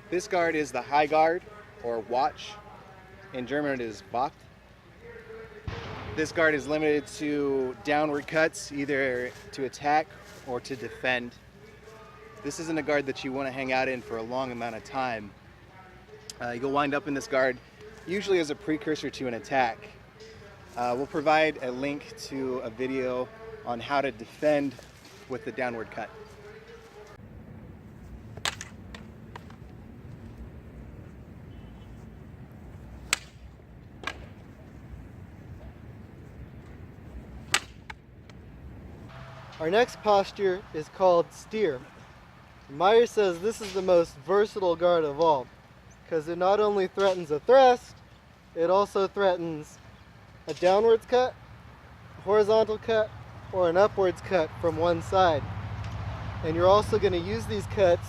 This guard is the high guard, or watch. In German it is Wacht. This guard is limited to downward cuts, either to attack or to defend. This isn't a guard that you want to hang out in for a long amount of time. You'll wind up in this guard usually as a precursor to an attack. We'll provide a link to a video on how to defend with the downward cut. Our next posture is called Stier. Meyer says this is the most versatile guard of all because it not only threatens a thrust, it also threatens a downwards cut, a horizontal cut, or an upwards cut from one side. And you're also going to use these cuts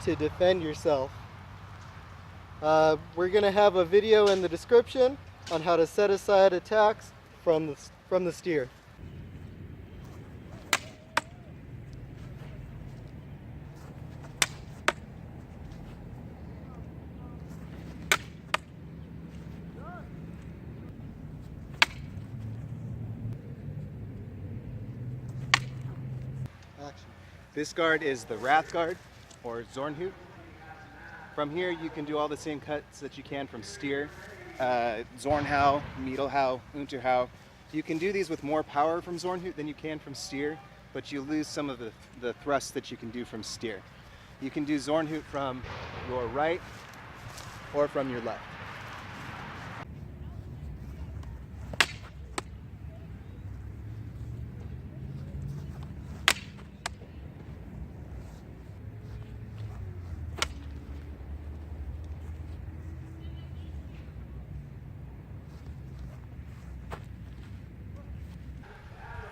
to defend yourself. We're going to have a video in the description on how to set aside attacks from the Stier. This guard is the Wrath guard, or Zornhut. From here you can do all the same cuts that you can from Stier. Zornhau, Mittelhau, Unterhau. You can do these with more power from Zornhut than you can from Stier, but you lose some of the thrust that you can do from Stier. You can do Zornhut from your right or from your left.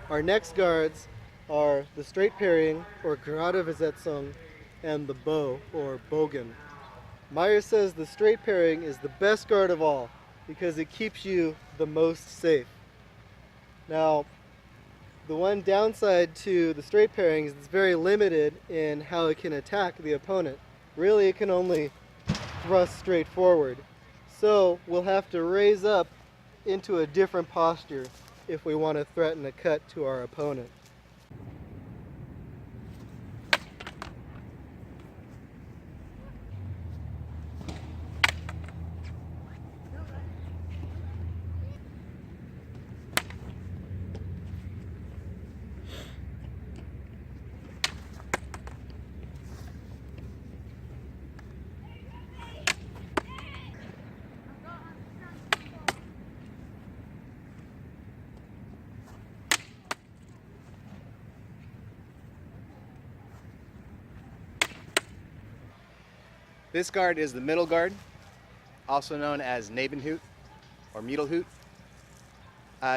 Our next guards are the straight parrying, or gerade Versetzung, and the bow, or bogen. Meyer says the straight parrying is the best guard of all because it keeps you the most safe. Now, the one downside to the straight parrying is it's very limited in how it can attack the opponent. Really, it can only thrust straight forward. So we'll have to raise up into a different posture if we want to threaten a cut to our opponent. This guard is the middle guard, also known as Nebenhut or Mittelhut.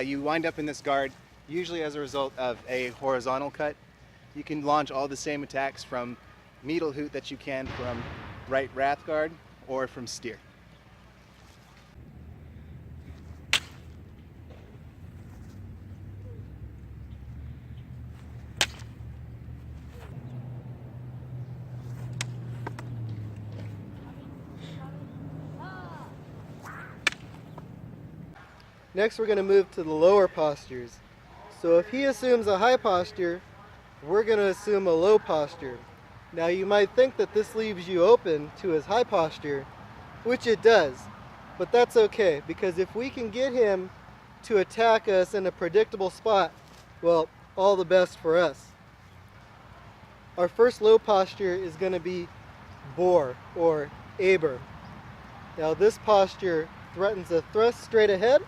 You wind up in this guard usually as a result of a horizontal cut. You can launch all the same attacks from Mittelhut that you can from right Wrath guard or from Stier. Next, we're going to move to the lower postures. So if he assumes a high posture, we're going to assume a low posture. Now you might think that this leaves you open to his high posture, which it does, but that's okay, because if we can get him to attack us in a predictable spot, well, all the best for us. Our first low posture is going to be Bohr, or Aber. Now this posture threatens a thrust straight ahead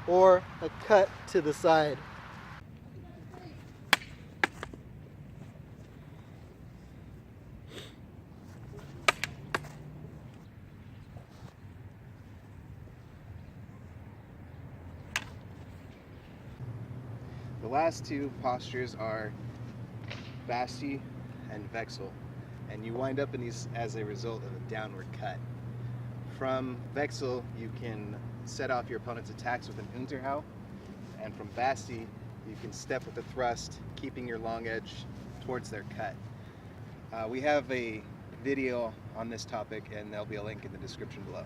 or a cut to the side. The last two postures are Basti and Wecschel, and you wind up in these as a result of a downward cut. From Wecschel, you can set off your opponent's attacks with an Unterhau, and from Basti, you can step with a thrust, keeping your long edge towards their cut. We have a video on this topic, and there'll be a link in the description below.